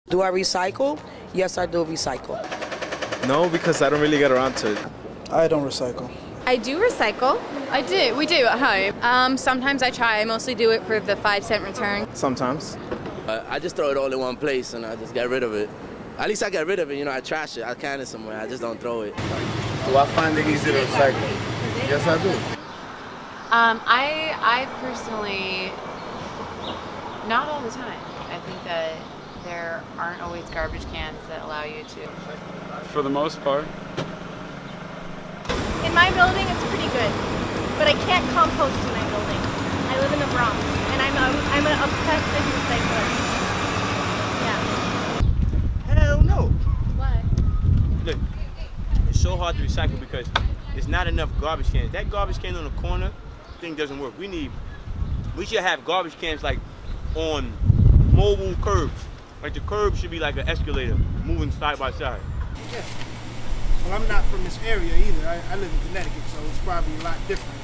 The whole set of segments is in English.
Do I recycle? Yes, I do recycle. No, because I don't really get around to it. I don't recycle. I do recycle. I do. We do at home. Sometimes I try. I mostly do it for the 5-cent return. Sometimes. I just throw it all in one place and I just get rid of it. At least I get rid of it, I trash it. I can it somewhere. I just don't throw it. Do I find it easy to recycle? Yes, I do. I personally, not all the time. I think that there aren't always garbage cans that allow you to. For the most part. In my building, it's pretty good, but I can't compost in my building. I live in the Bronx, and I'm an obsessive recycler. Yeah. Hell no. Why? Look, it's so hard to recycle because there's not enough garbage cans. That garbage can on the corner thing doesn't work. We should have garbage cans like on mobile curbs. Like the curb should be like an escalator, moving side by side. Yeah. Well, I'm not from this area either. I live in Connecticut, so it's probably a lot different.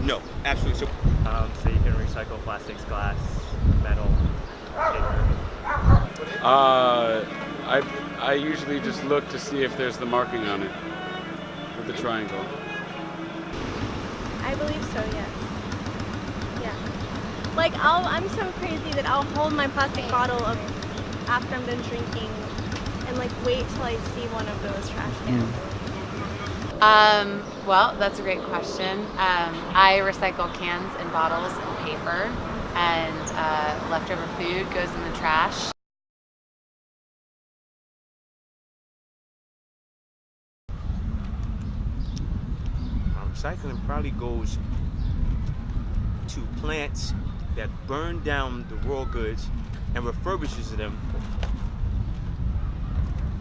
No, absolutely. So you can recycle plastics, glass, metal, paper. I usually just look to see if there's the marking on it with the triangle. I believe so, yes. Yeah. Like, I'm so crazy that I'll hold my plastic bottle after I'm done drinking and wait till I see one of those trash cans. Well, that's a great question. I recycle cans and bottles and paper, and leftover food goes in the trash. Recycling probably goes to plants that burn down the raw goods and refurbishes them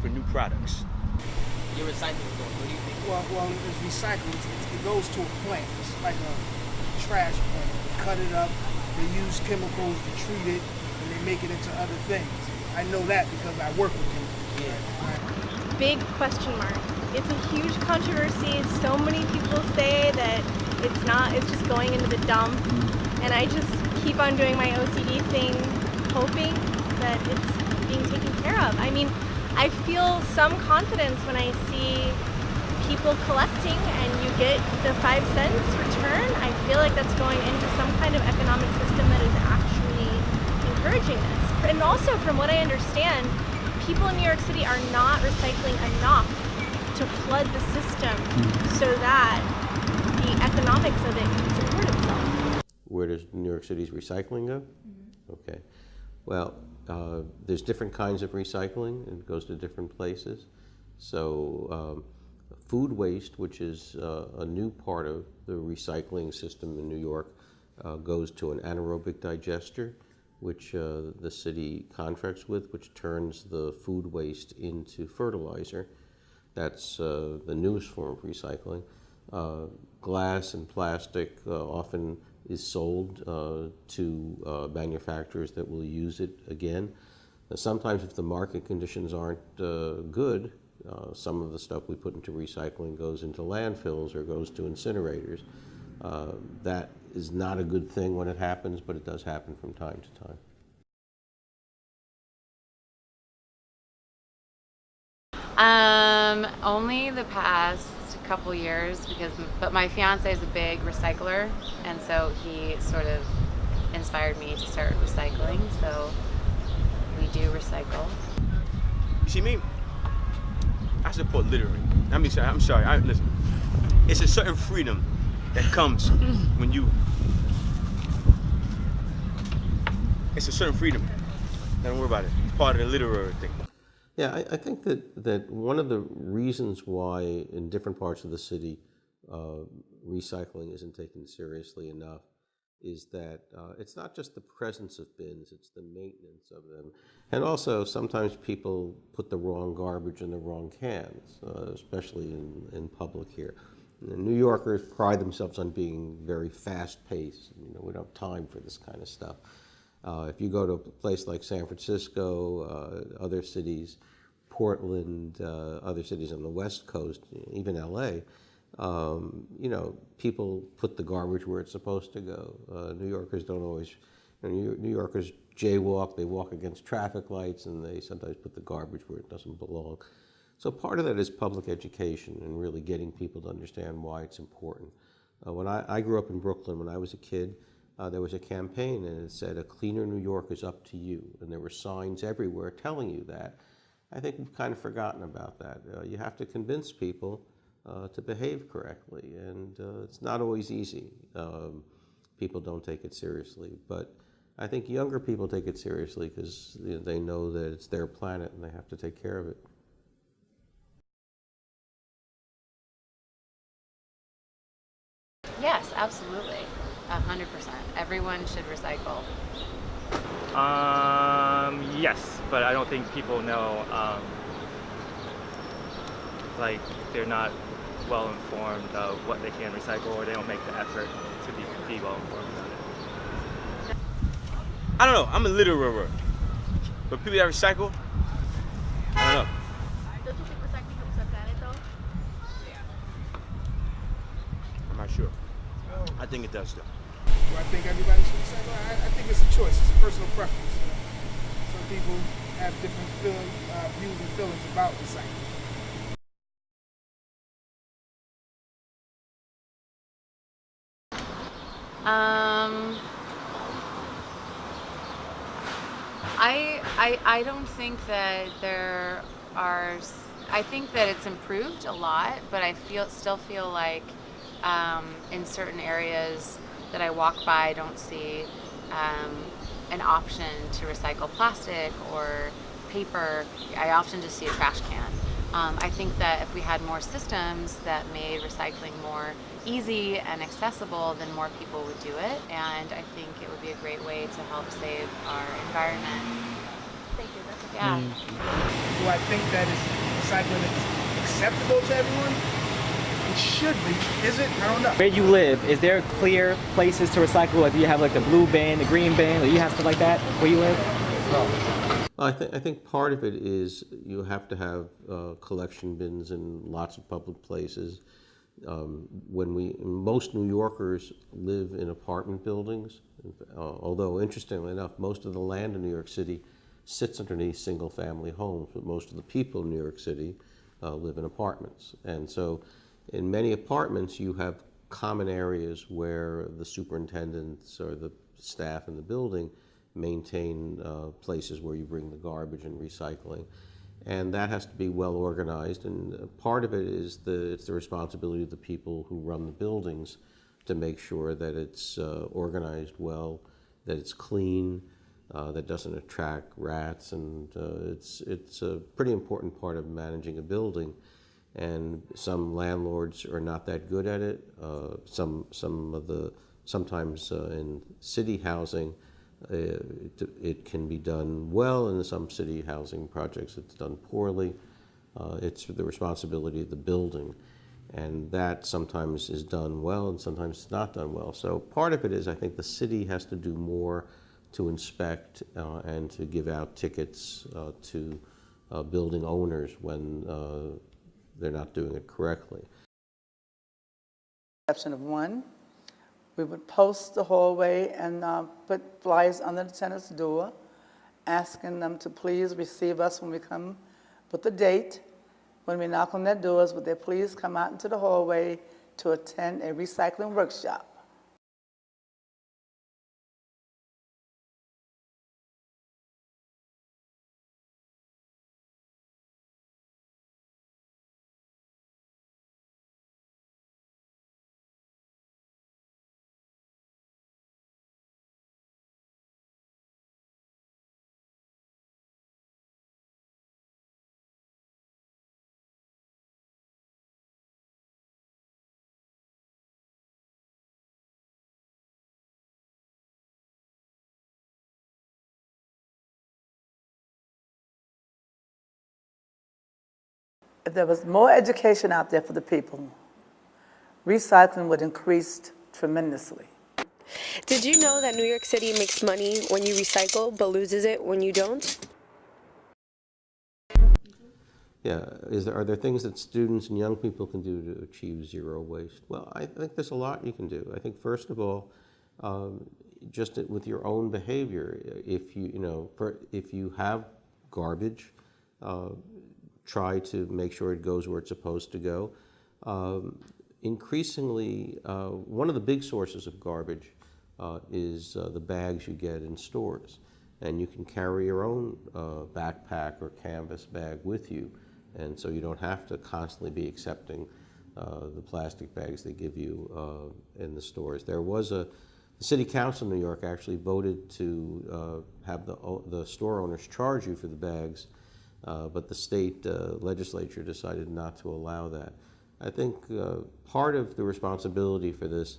for new products. Your recycling going, what do you think? Well, it's recycled. It goes to a plant. It's like a trash plant. They cut it up. They use chemicals to treat it, and they make it into other things. I know that because I work with them. Yeah. Big question mark. It's a huge controversy. So many people say that it's just going into the dump. And I just keep on doing my OCD thing, hoping that it's being taken care of. I mean, I feel some confidence when I see people collecting and you get the 5 cents return. I feel like that's going into some kind of economic system that is actually encouraging this. And also, from what I understand, people in New York City are not recycling enough to flood the system so that the economics of it can support itself. Where does New York City's recycling go? Mm-hmm. Okay. Well, there's different kinds of recycling, and it goes to different places. So food waste, which is a new part of the recycling system in New York, goes to an anaerobic digester, which the city contracts with, which turns the food waste into fertilizer. That's the newest form of recycling. Glass and plastic often is sold to manufacturers that will use it again. Now, sometimes if the market conditions aren't good, some of the stuff we put into recycling goes into landfills or goes to incinerators. That is not a good thing when it happens, but it does happen from time to time. Only the past couple years, but my fiance is a big recycler, and so he sort of inspired me to start recycling. So we do recycle. You see me? I support littering. I'm sorry. Listen. It's a certain freedom that comes when you. It's a certain freedom. Don't worry about it. It's part of the literary thing. Yeah, I think that one of the reasons why in different parts of the city recycling isn't taken seriously enough is that it's not just the presence of bins, it's the maintenance of them. And also sometimes people put the wrong garbage in the wrong cans, especially in public here. And New Yorkers pride themselves on being very fast-paced. We don't have time for this kind of stuff. If you go to a place like San Francisco, other cities, Portland, other cities on the West Coast, even LA, You know, people put the garbage where it's supposed to go. New Yorkers don't always, New Yorkers jaywalk, they walk against traffic lights, and they sometimes put the garbage where it doesn't belong. So part of that is public education and really getting people to understand why it's important. When I grew up in Brooklyn, when I was a kid, there was a campaign and it said, "A cleaner New York is up to you." And there were signs everywhere telling you that. I think we've kind of forgotten about that. You have to convince people to behave correctly, and it's not always easy. People don't take it seriously, but I think younger people take it seriously because they know that it's their planet and they have to take care of it. Yes, absolutely. 100%. Everyone should recycle. Yes, but I don't think people know, like, they're not well informed of what they can recycle, or they don't make the effort to be well informed about it. I don't know, I'm a litterer. But people that recycle, I don't know. Don't you think recycling helps the planet though? I'm not sure. I think it does though. Do I think everybody should recycle? I think it's a choice. It's a personal preference. Some people have different views and feelings about recycling. I don't think that there are. I think that it's improved a lot, but I still feel like in certain areas that I walk by, I don't see an option to recycle plastic or paper. I often just see a trash can. I think that if we had more systems that made recycling more easy and accessible, then more people would do it, and I think it would be a great way to help save our environment. Thank you. That's Yeah. Do I think that recycling is acceptable to everyone? It should be. Is it? I don't know. Where you live, is there clear places to recycle? Like, do you have like the blue bin, the green bin, or you have stuff like that where you live? Well, I think part of it is you have to have collection bins in lots of public places. Most New Yorkers live in apartment buildings, although interestingly enough, most of the land in New York City sits underneath single-family homes, but most of the people in New York City live in apartments. And so in many apartments, you have common areas where the superintendents or the staff in the building maintain places where you bring the garbage and recycling. And that has to be well organized, and part of it is it's the responsibility of the people who run the buildings to make sure that it's organized well, that it's clean, that doesn't attract rats, and it's a pretty important part of managing a building. And some landlords are not that good at it. Sometimes in city housing, it can be done well, and in some city housing projects it's done poorly. It's the responsibility of the building, and that sometimes is done well and sometimes it's not done well. So part of it is, I think the city has to do more to inspect and to give out tickets to building owners when they're not doing it correctly. Exception of one. We would post the hallway and put flyers under the tenant's door, asking them to please receive us when we come with the date. When we knock on their doors, would they please come out into the hallway to attend a recycling workshop. If there was more education out there for the people, recycling would increase tremendously. Did you know that New York City makes money when you recycle but loses it when you don't? Yeah, are there things that students and young people can do to achieve zero waste? Well, I think there's a lot you can do. I think first of all, just with your own behavior, if you have garbage, try to make sure it goes where it's supposed to go. Increasingly, one of the big sources of garbage is the bags you get in stores. And you can carry your own backpack or canvas bag with you. And so you don't have to constantly be accepting the plastic bags they give you in the stores. The City Council in New York actually voted to have the store owners charge you for the bags, but the state legislature decided not to allow that. I think part of the responsibility for this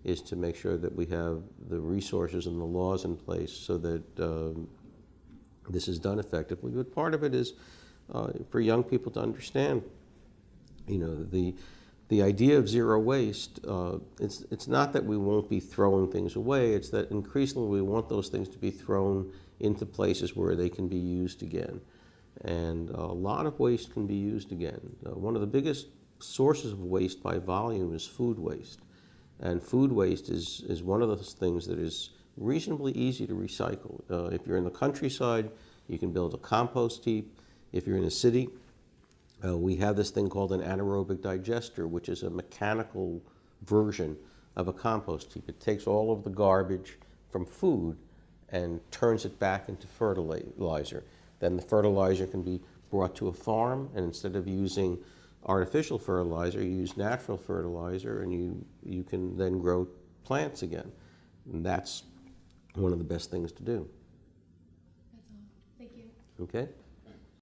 is to make sure that we have the resources and the laws in place so that this is done effectively. But part of it is for young people to understand, the idea of zero waste. It's not that we won't be throwing things away. It's that increasingly we want those things to be thrown into places where they can be used again. And a lot of waste can be used again. One of the biggest sources of waste by volume is food waste. And food waste is one of those things that is reasonably easy to recycle. If you're in the countryside, you can build a compost heap. If you're in a city, we have this thing called an anaerobic digester, which is a mechanical version of a compost heap. It takes all of the garbage from food and turns it back into fertilizer. Then the fertilizer can be brought to a farm, and instead of using artificial fertilizer, you use natural fertilizer, and you can then grow plants again. And that's one of the best things to do. That's all. Thank you. Okay?